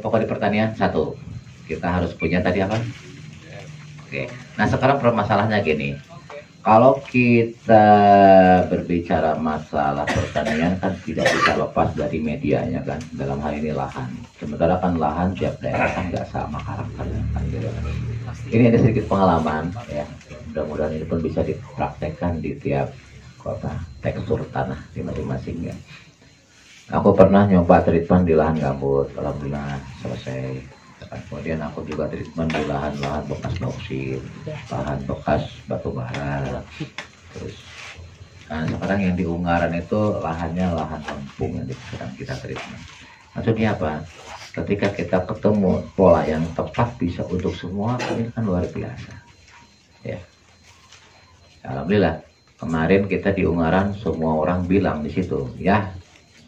Pokok di pertanian satu, kita harus punya tadi apa? Oke. Nah sekarang permasalahannya gini, kalau kita berbicara masalah pertanian kan tidak bisa lepas dari medianya kan, dalam hal ini lahan. Sementara kan lahan tiap daerah kan nggak sama karakternya kan gitu. Ini ada sedikit pengalaman ya, mudah-mudahan ini pun bisa dipraktekkan di tiap kota, tekstur tanah di masing-masing ya. Aku pernah nyoba treatment di lahan gambut, alhamdulillah selesai. Kemudian aku juga treatment di lahan-lahan bekas bauksit, lahan bekas batu bara. Terus, nah sekarang yang di Ungaran itu lahannya lahan lempung yang sedang kita treatment. Maksudnya apa? Ketika kita ketemu pola yang tepat bisa untuk semua, ini kan luar biasa. Ya, alhamdulillah kemarin kita di Ungaran semua orang bilang di situ, ya.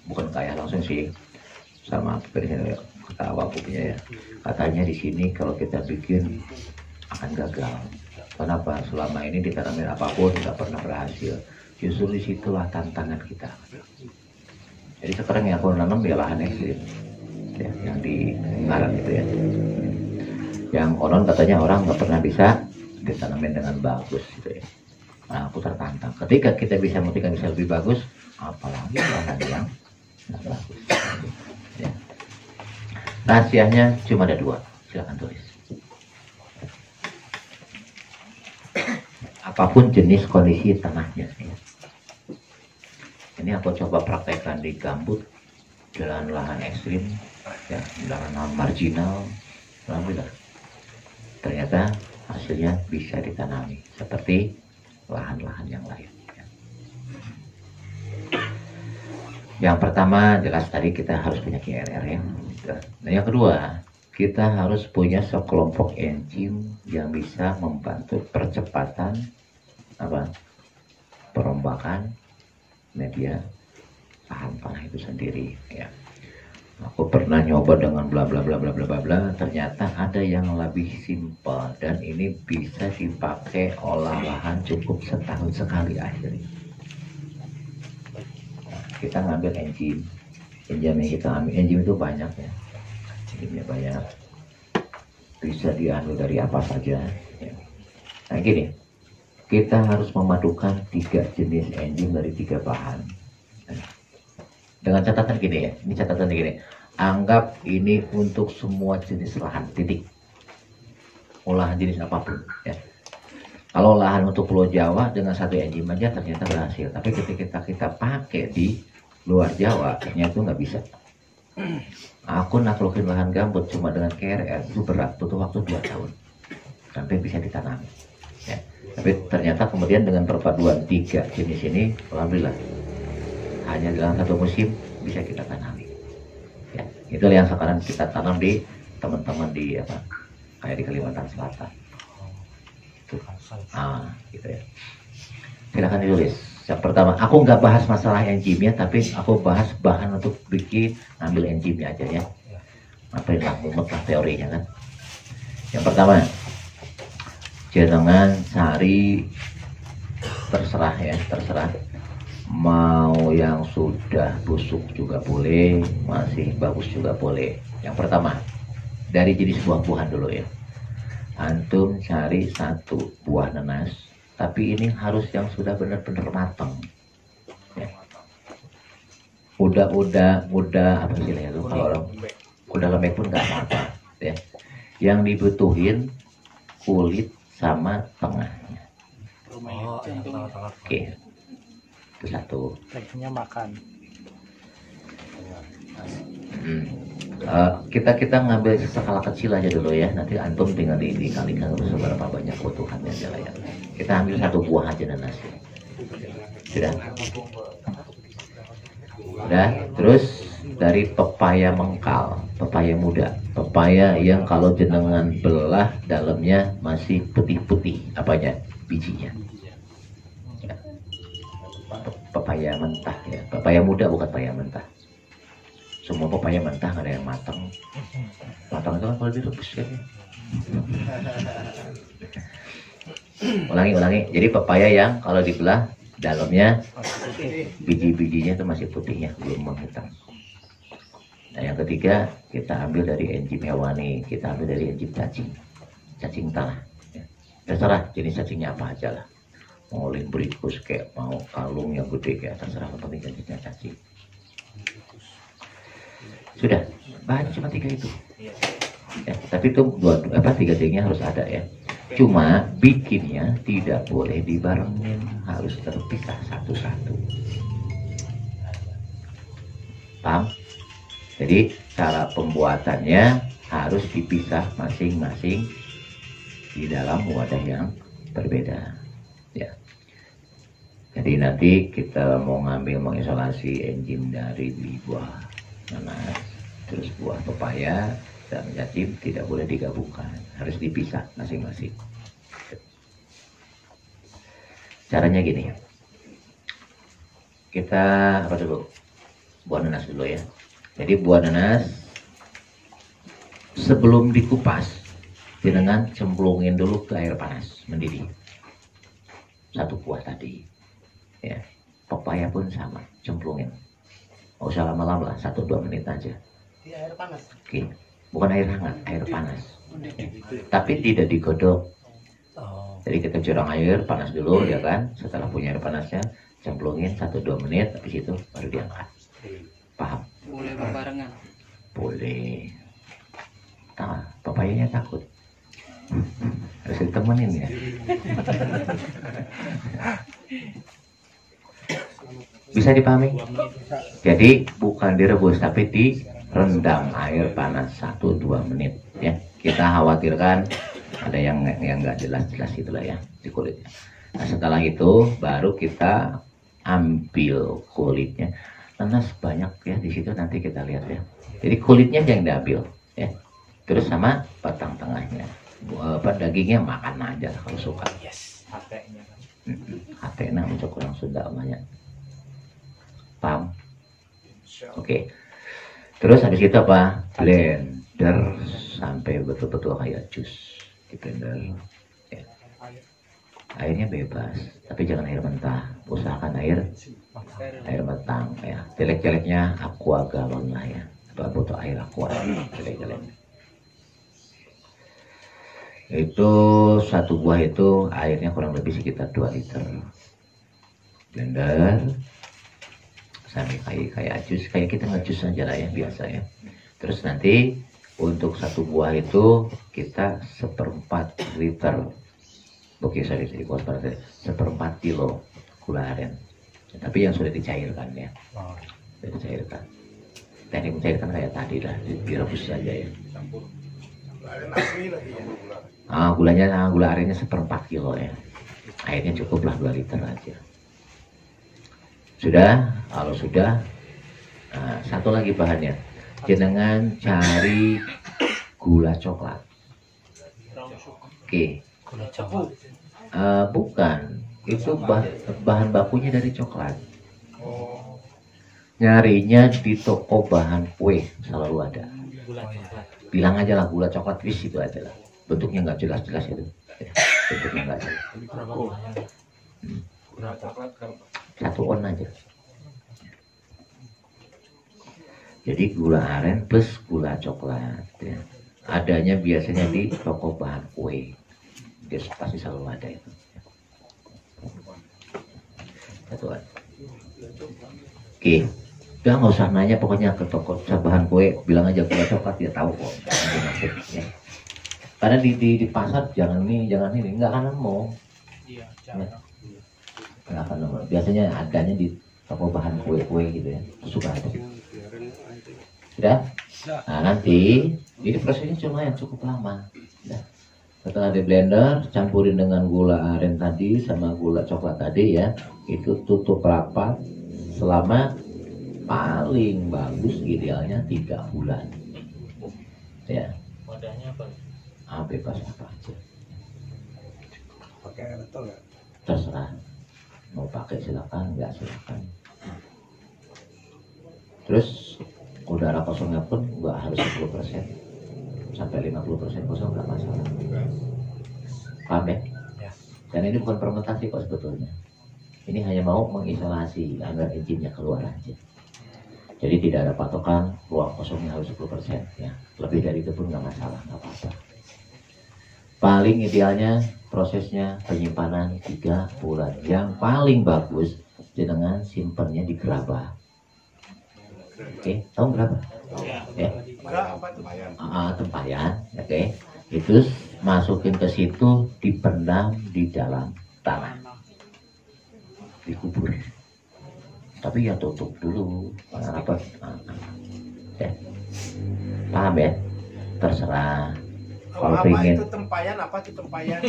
Bukan kayak langsung sih sama ketawa punya ya, katanya di sini kalau kita bikin akan gagal. Kenapa? Selama ini ditanamin apapun tidak pernah berhasil. Justru disitulah tantangan kita. Jadi sekarang yang aku nanam ya lahan ekstrim ya, yang di Ungaran itu ya, yang konon katanya orang nggak pernah bisa ditanamin dengan bagus gitu ya. Nah aku tertantang, ketika kita bisa membuktikan bisa lebih bagus, apalagi lahan yang bagus. Ya. Rahasianya cuma ada dua, silakan tulis. Apapun jenis kondisi tanahnya. Ya. Ini aku coba praktekkan di gambut, jalan lahan ekstrim, ya, lahan marginal, alhamdulillah. Ternyata hasilnya bisa ditanami seperti lahan-lahan yang lain. Yang pertama jelas tadi kita harus punya KRR ya. Nah yang kedua kita harus punya sekelompok enzim yang bisa membantu percepatan perombakan media lahan tanah itu sendiri ya. Aku pernah nyoba dengan bla bla bla bla bla bla bla, ternyata ada yang lebih simpel dan ini bisa dipakai olah lahan cukup setahun sekali akhirnya. Kita ngambil enzim yang kita ambil, enzim itu banyak ya, enzimnya banyak, bisa diambil dari apa saja ya. Nah gini, kita harus memadukan 3 jenis enzim dari 3 bahan dengan catatan gini ya, ini catatan gini, anggap ini untuk semua jenis lahan, titik, olahan jenis apapun ya. Kalau lahan untuk Pulau Jawa dengan 1 enzim aja ternyata berhasil, tapi ketika kita pakai di luar Jawa ternyata itu nggak bisa. Aku naklukin lahan gambut cuma dengan KRR itu berat, butuh waktu 2 tahun sampai bisa ditanami ya. Tapi ternyata kemudian dengan perpaduan 3 jenis ini, alhamdulillah hanya dalam 1 musim bisa kita tanami ya. Itu yang sekarang kita tanam di teman-teman di apa, kayak di Kalimantan Selatan itu. Gitu ya, silakan ditulis. Yang pertama, aku nggak bahas masalah enzimnya, tapi aku bahas bahan untuk bikin, ambil enzimnya aja ya. Ngapain lah, mumet lah teorinya kan. Yang pertama, jenengan cari, terserah ya, terserah. Mau yang sudah busuk juga boleh, masih bagus juga boleh. Yang pertama, dari jenis buah-buahan dulu ya. Antum cari 1 buah nanas, tapi ini harus yang sudah benar-benar matang ya. Udah apa sih ya, kalau orang udah lembek pun nggak apa-apa ya. Yang dibutuhin kulit sama tengahnya. Oke, itu 1. Teksnya makan. Kita ngambil skala kecil aja dulu ya, nanti antum tinggal dikalikan seberapa banyak kebutuhannya aja lah ya. Kita ambil 1 buah aja nanas ya. Sudah. Udah, terus dari pepaya mengkal, pepaya muda, pepaya yang kalau jenengan belah dalamnya masih putih-putih apanya, bijinya ya. Pepaya mentah ya, pepaya muda bukan pepaya mentah. Semua pepaya mentah nggak ada yang matang. Matang itu kan kalau direbus kan. Ulangi. Jadi pepaya yang kalau dibelah dalamnya biji-bijinya itu masih putihnya, belum menghitam. Nah yang ketiga kita ambil dari enzim hewani, kita ambil dari enzim cacing tanah. Ya. Terserah jenis cacingnya apa aja lah. Mau limbrikus kayak mau kalung yang gede kayak terserah, penting jenisnya cacing. Sudah, bahan cuma 3 itu. Ya, tapi itu tiga-tiganya harus ada ya. Cuma bikinnya tidak boleh dibarengin, harus terpisah satu-satu. Paham? Jadi cara pembuatannya harus dipisah masing-masing di dalam wadah yang berbeda. Ya. Jadi nanti kita mau mengisolasi enzim dari buah nanas, terus buah pepaya dan cacing tidak boleh digabungkan, harus dipisah masing-masing. Caranya gini, kita apa dulu? Buah nanas dulu ya. Jadi buah nanas sebelum dikupas, dengan cemplungin dulu ke air panas mendidih. 1 buah tadi, ya. Pepaya pun sama, cemplungin. Nggak usah lama-lama lah, 1-2 menit aja. Di air panas. Oke. Bukan air hangat, air panas. Ya. Tapi tidak digodok. Jadi kita curang air panas dulu ya kan. Setelah punya air panasnya, cemplungin 1-2 menit, habis itu baru diangkat. Paham? Boleh berbarengan. Boleh. Nah, papayanya takut. Harus ditemenin ya. Bisa dipahami? Jadi bukan direbus tapi direndam air panas 1-2 menit ya. Kita khawatirkan ada yang nggak jelas-jelas itulah ya di kulitnya. Nah setelah itu baru kita ambil kulitnya. Nanas banyak ya di situ, nanti kita lihat ya. Jadi kulitnya yang diambil ya. Terus sama batang tengahnya. Dagingnya makan aja kalau suka. Yes, hatenya. Hatena untuk orang Sunda namanya. Paham? Oke. Terus habis itu apa? Blender sampai betul-betul kayak jus di blender. Ya. Airnya bebas, tapi jangan air mentah. Usahakan air matang ya. Jelek-jeleknya aqua galon lah ya. Atau botol air aqua jelek-jeleknya. Itu 1 buah itu airnya kurang lebih sekitar 2 liter. Blender sampai kayak jus, kayak kita ngejus aja lah ya biasa ya. Terus nanti untuk 1 buah itu kita 1/4 liter. Oke, sorry, 1/4 kilo gula aren. Tapi yang sudah dicairkan ya. Sudah dicairkan. Teknik mencairkan kayak tadi lah, direbus saja ya. Gula arennya 1/4 kilo ya. Airnya cukuplah 2 liter aja. Sudah, kalau sudah, nah, satu lagi bahannya, jenengan cari gula coklat. Oke. Bukan, itu bahan bakunya dari coklat. Nyarinya di toko bahan kue selalu ada. Bilang aja lah gula coklat, wis itu aja lah. Bentuknya nggak jelas-jelas itu. Bentuknya nggak jelas. 1 on aja. Jadi gula aren plus gula coklat ya. Adanya biasanya di toko bahan kue. Dia pasti selalu ada itu. 1 on. Oke. Udah nggak usah nanya, pokoknya ke toko bahan kue bilang aja gula coklat, dia tahu kok. Ya. Karena di pasar jangan ini nggak akan nemu. Iya, Nggak akan nemu. Biasanya adanya di toko bahan kue gitu ya, suka ada. Sudah? Nah nanti ini prosesnya cuma yang cukup lama. Nah, setelah di blender, campurin dengan gula aren tadi sama gula coklat tadi ya, itu tutup rapat selama paling bagus idealnya 3 bulan. Ya. Wadahnya apa? Bebas apa aja. Pakai air atau enggak? Terserah. Mau pakai silakan, enggak silakan. Terus udara kosongnya pun enggak harus 10%. Sampai 50% kosong enggak masalah. Paham ya? Ya. Dan ini bukan fermentasi kok sebetulnya. Ini hanya mau mengisolasi agar enzimnya keluar aja. Jadi tidak ada patokan ruang kosongnya harus 10% ya. Lebih dari itu pun nggak masalah, nggak apa-apa. Paling idealnya prosesnya penyimpanan 3 bulan. Yang paling bagus dengan simpennya di gerabah. Oke, tahu gerabah? Ya. Tempayan, oke. Itu masukin ke situ, dipendam di dalam tanah, dikubur. Tapi ya tutup dulu, apa? Ya. Paham ya? Terserah. Kalau pengen itu tempayan apa itu tempayan?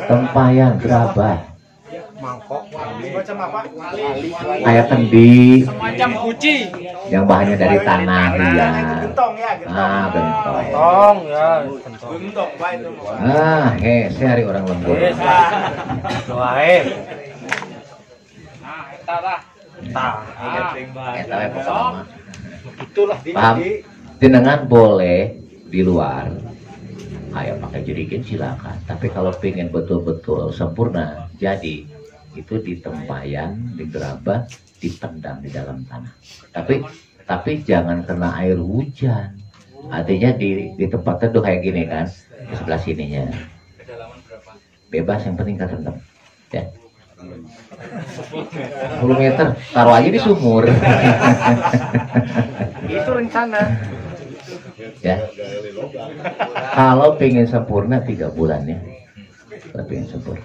Tempayan gerabah. Mangkok. Macam apa? Kayak kendi. Semacam guci. Yang bahannya dari tanah Itu ya. gentong ya, gentong. Gentong. Tong ya. Gentong baik itu. Saya hari orang lembut. Doae. Nah, eta lah. Tah, penting banget. Eta we pokokna. Itulah Paham? Jenengan boleh di luar. Ayo pakai jerigen silakan. Tapi kalau pengen betul-betul sempurna, jadi itu di tempayan, di gerabah, dipendam di dalam tanah. Tapi jangan kena air hujan. Artinya di tempat teduh kayak gini kan, di sebelah sininya. Kedalaman berapa? Bebas, yang penting kerendam. Ya. 10 meter, taruh aja di sumur. Itu rencana. Ya. Kalau pengen sempurna 3 bulan ya. Kalau pengen sempurna.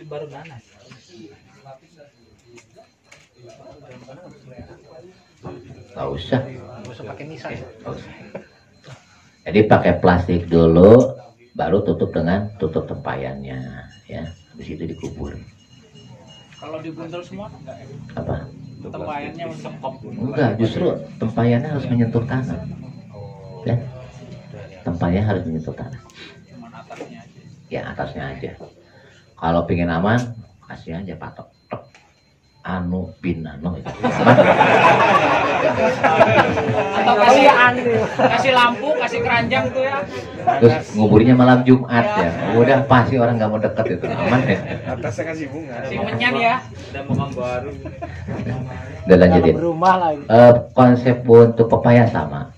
Baru nanas. Nggak usah. Nggak usah pakai nisan. Nggak usah. Jadi pakai plastik dulu, baru tutup dengan tutup tempayannya, ya. Habis itu dikubur. Kalau dibuntel semua Apa? tempayannya sekop. Enggak, justru tempayannya harus menyentuh tanah. Ya. Tempayannya harus menyentuh tanah. Cuman atasnya aja. Ya, atasnya aja. Kalau pengen aman, kasih aja patok. Tek. Anu bin anu itu. Atau kasih lampu, kasih keranjang tuh ya. Terus nguburnya malam Jumat ya. Udah pasti orang nggak mau deket itu. Aman ya. Atasnya kasih bunga. Si menyan ya. Ada mamang baru. Udah lanjutin. Berumah lagi. Konsep untuk pepaya sama.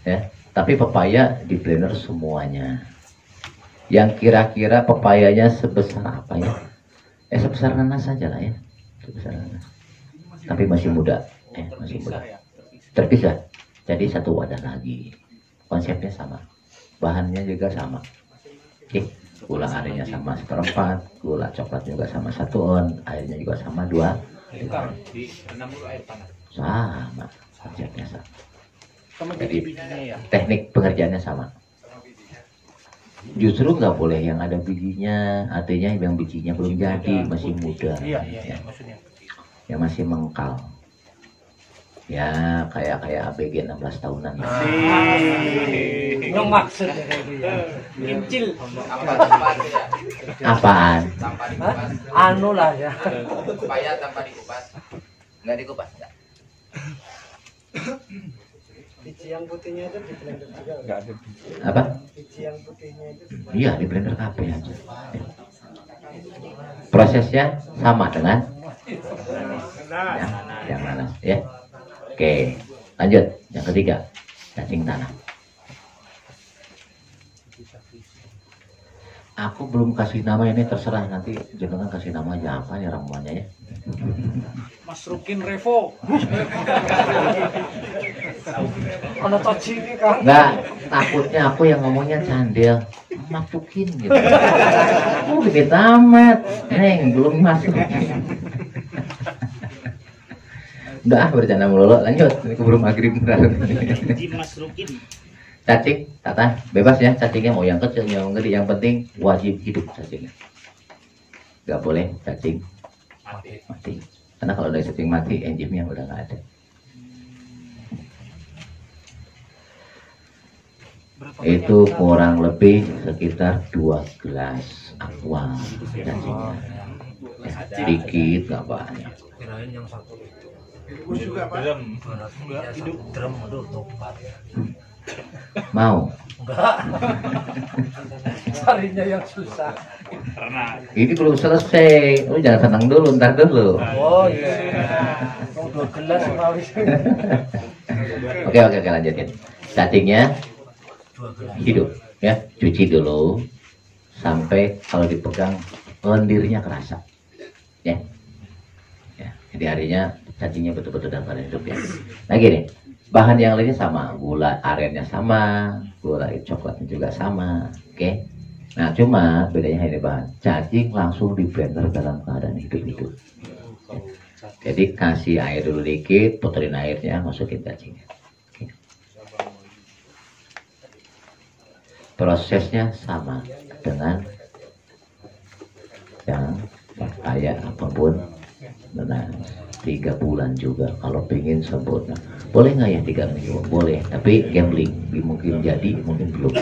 Ya. Tapi pepaya di blender semuanya. Yang kira-kira pepayanya sebesar apa ya? Sebesar nanas saja lah ya. Sebesar nanas. Tapi masih muda. Masih muda. Terpisah. Jadi satu wadah lagi. Konsepnya sama. Bahannya juga sama. Oke. Gula airnya sama 1/4. Gula coklat juga sama 1 on. Airnya juga sama 2. Di 60 air panas. Sama. Konsepnya sama. Sama Jadi bijinya ya. teknik pengerjaannya sama. Justru nggak boleh yang ada bijinya, artinya yang bijinya belum jadi, masih muda. Iya, Ya. maksudnya. Yang masih mengkal. Ya kayak ABG 16 tahunan. Yang maksudnya kayak gitu. Kincil. Apaan? Anu lah ya. Pepaya tanpa dikupas. Enggak dikupas, enggak. Biji yang putihnya itu di blender juga. Enggak ada. Apa? Biji yang putihnya itu. Iya di blender kafe aja. Prosesnya sama dengan Nah, yang nanas ya. Oke, lanjut. Yang ketiga, cacing tanah. Aku belum kasih nama ini, terserah nanti jangan kasih nama aja apa ya ramuannya ya. Mas Rukin Revo. Ono toci ini kan. Enggak, takutnya aku yang ngomongnya candil, masukin gitu. Gede tamat, neng belum masuk. Udah bercanda mulu, lanjut. Ini keburu maghrib beneran. Mas Rukin. Cacing, Tata, bebas ya cacingnya mau yang kecil, yang gede, yang penting wajib hidup cacingnya. Gak boleh cacing mati. Karena kalau udah cacing mati, enzimnya udah nggak ada. Itu kurang lebih sekitar 2 gelas aqua cacingnya. Ya, sedikit, nggak banyak. Kirain yang satu itu. rebus juga Pak. Enggak, hidup drum aduh topat. Mau? Enggak. Carinya yang susah. Ini belum selesai. Lu jangan senang dulu, ntar dulu. Oh iya. Oh, 2 gelas habis. Oke, lanjutin. Cacingnya hidup, ya. Cuci dulu sampai kalau dipegang lendirnya kerasa, ya. Jadi harinya cacingnya betul-betul dalam keadaan hidup, ya. Nah gini, bahan yang lainnya sama, gula arennya sama, gula coklatnya juga sama, oke. Nah cuma bedanya ini bahan, cacing langsung di blender dalam keadaan hidup-hidup. Jadi kasih air dulu dikit, puterin airnya, masukin cacingnya. Oke. Prosesnya sama dengan yang kayak apapun. Nah, 3 bulan juga kalau pengen sempurna. Boleh nggak ya 3 minggu? Boleh, tapi gambling. Mungkin jadi, mungkin belum.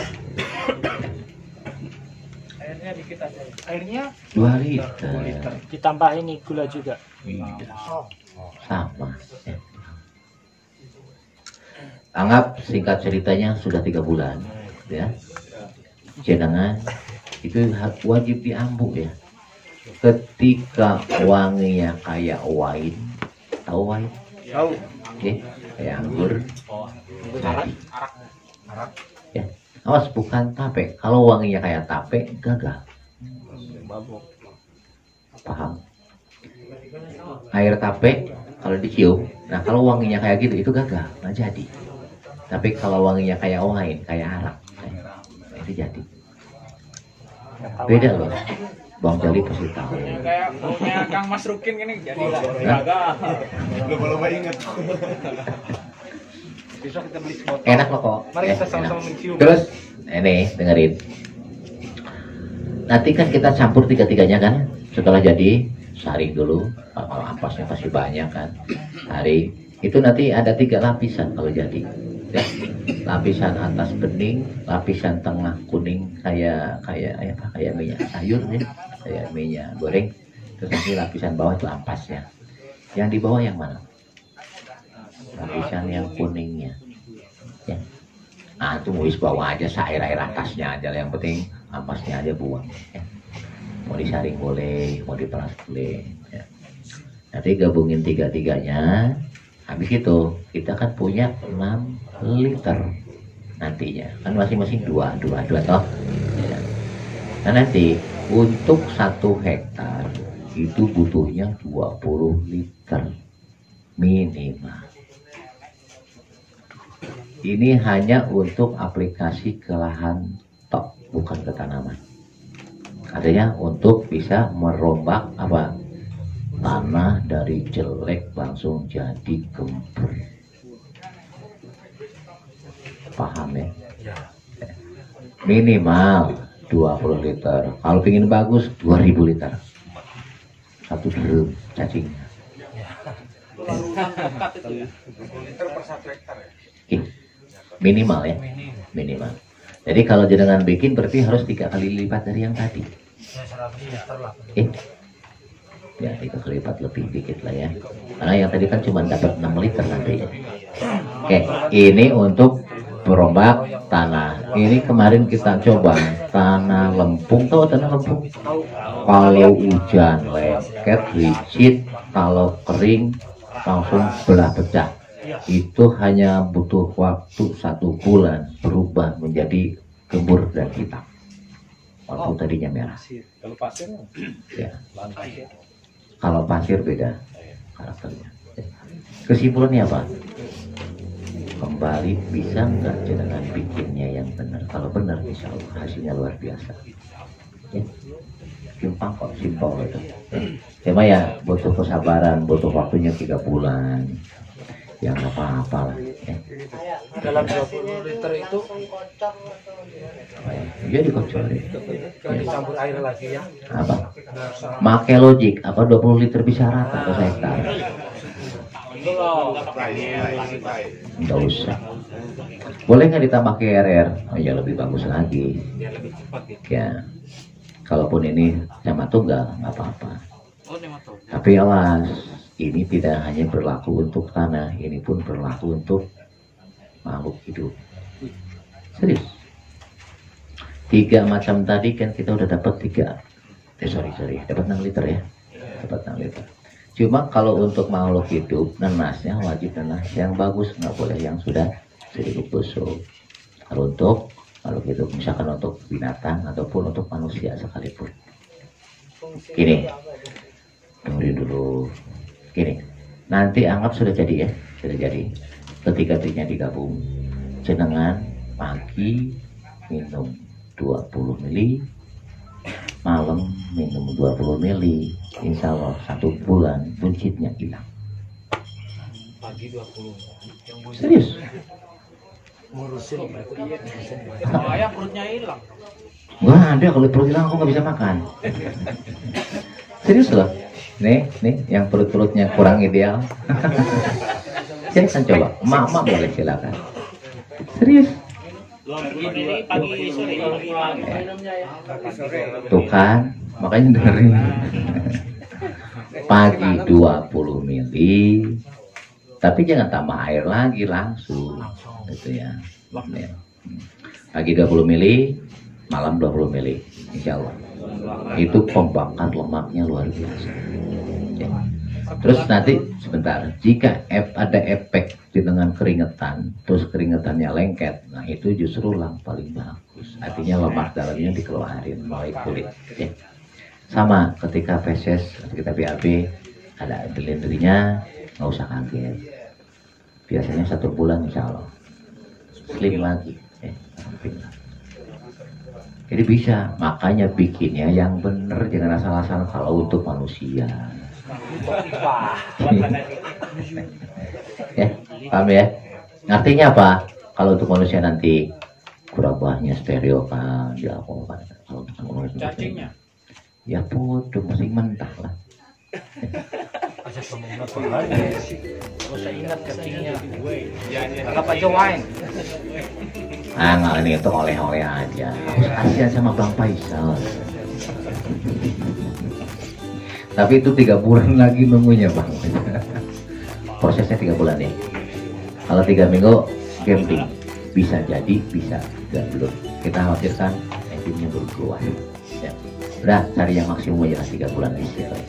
Airnya dikit aja. Airnya 2 liter. ditambah ini gula juga. Sama. Ya. Anggap singkat ceritanya sudah 3 bulan, ya. Jenengan itu wajib diambuk, ya. Ketika wanginya kayak wine, tahu wine? Tahu. Oke, kayak anggur. Jadi. Ya, awas bukan tape. Kalau wanginya kayak tape, gagal. Paham? Air tape kalau dicium, nah kalau wanginya kayak gitu itu gagal, nggak jadi. Tapi kalau wanginya kayak wine, kayak arak, itu jadi. Beda loh. Bang Jali pasti tahu. Kayak punya Kang Mas Rukin ini jadi lah. Lomba-lomba ingat. Besok kita beli sebotol. Enak loh kok. Mari kita Ya, sama-sama enak. mencium. Terus, ini dengerin. Nanti kan kita campur 3-3-nya kan. Setelah jadi, saring dulu. Kalau ampasnya pasti banyak kan. Saring. Itu nanti ada 3 lapisan kalau jadi. Ya. Lapisan atas bening, lapisan tengah kuning kayak minyak sayur ya, kayak minyak goreng. Terus nanti lapisan bawah itu ampasnya. Yang di bawah yang mana? Lapisan yang kuningnya. Ya. Nah itu mau bawa aja air atasnya aja, yang penting ampasnya aja buang. Ya. Mau disaring boleh, mau diperas boleh. Ya. Nanti gabungin 3-3-nya. Habis itu kita kan punya 6 liter nantinya, kan masing-masing 2 toh. Ya. Nah nanti untuk 1 hektar itu butuhnya 20 liter minimal. Ini hanya untuk aplikasi ke lahan tok, bukan ke tanaman. Artinya untuk bisa merombak apa? Tanah dari jelek langsung jadi gembur. Paham ya? Minimal 20 liter. Kalau ingin bagus 2000 liter. 1 drum cacingnya. Minimal ya. Minimal. Jadi kalau jenengan bikin berarti harus 3 kali lipat dari yang tadi. Ya 3 kali lipat lebih dikit lah ya. Karena yang tadi kan cuma dapat 6 liter nanti ya. Oke, ini untuk berombak tanah. Ini kemarin kita coba tanah lempung, tahu tanah lempung? Kalau hujan lengket, licin, kalau kering langsung belah pecah. Itu hanya butuh waktu 1 bulan berubah menjadi gembur dan hitam. Waktu tadinya merah. Kalau pasir Ya. Kalau pasir beda karakternya. Kesimpulannya apa? Kembali bisa nggak jenengan bikinnya yang benar? Kalau benar, insya Allah hasilnya luar biasa. Ya. Gampang kok, simpel gitu. Cuma ya butuh kesabaran, butuh waktunya 3 bulan. Ya nggak apa-apa lah. Ya. dalam 20 liter itu Iya dikocorin. kalau dicampur air lagi ya. Apa? Make logik apa 20 liter bisa rata ke hektar? Nggak usah. Boleh nggak ditambah ke RR? Oh ya lebih bagus lagi. Ya. Kalaupun ini sama tunggal nggak apa-apa. Tapi awas, ini tidak hanya berlaku untuk tanah, ini pun berlaku untuk makhluk hidup. Serius. 3 macam tadi kan kita udah dapat 3 sorry, dapat 6 liter ya, dapat 6 liter. Cuma kalau untuk makhluk hidup, nenasnya wajib nenas yang bagus, nggak boleh yang sudah sedikit busuk. Kalau untuk makhluk hidup, misalkan untuk binatang ataupun untuk manusia sekalipun. Gini, tungguin dulu. Gini, nanti anggap sudah jadi ya, sudah jadi. Ketiga-tiganya digabung. Jenengan pagi minum 20 mili, malam minum 20 mili, insya Allah 1 bulan buncitnya hilang. Pagi 20. Serius? Ngurusin Saya perutnya hilang. Nggak ada, kalau perut hilang aku nggak bisa makan. Serius loh. Nih, yang perut-perutnya kurang ideal. Silakan coba, emak-emak boleh silakan. Serius. Pagi sore. Tuh kan, makanya dengerin. Pagi 20 mili, tapi jangan tambah air lagi langsung, gitu ya. Pagi 20 mili, malam 20 mili, insya Allah. Itu pembakar lemaknya luar biasa. Ya. Terus nanti sebentar, jika ada efek dengan keringetan, terus keringetannya lengket, nah itu justru yang paling bagus. Artinya lemak dalamnya dikeluarin melalui kulit. Ya. Sama ketika feses, kita BAB, ada dendrinya, nggak usah kaget. Biasanya 1 bulan insya Allah slim lagi. Jadi bisa, makanya bikinnya yang bener, jangan asal-asalan kalau untuk manusia. Ya, paham ya? Artinya apa? Kalau untuk manusia nanti kurabahnya stereo kan, dilakukan. Kalau untuk manusia Cacingnya. ya bodoh, mesti mentah lah. aja ngomongnya bahan. Gak usah ingat cacingnya. Anggap aja wine. Ah, nggak, ini itu oleh-oleh aja. Kasihan sama Bang Faisal. Tapi itu 3 bulan lagi nunggunya Bang. Prosesnya 3 bulan ya. Kalau 3 minggu camping, bisa jadi, bisa tidak belum. Kita khawatirkan enzimnya belum keluar. Ya. Udah cari yang maksimum aja 3 bulan istirahat.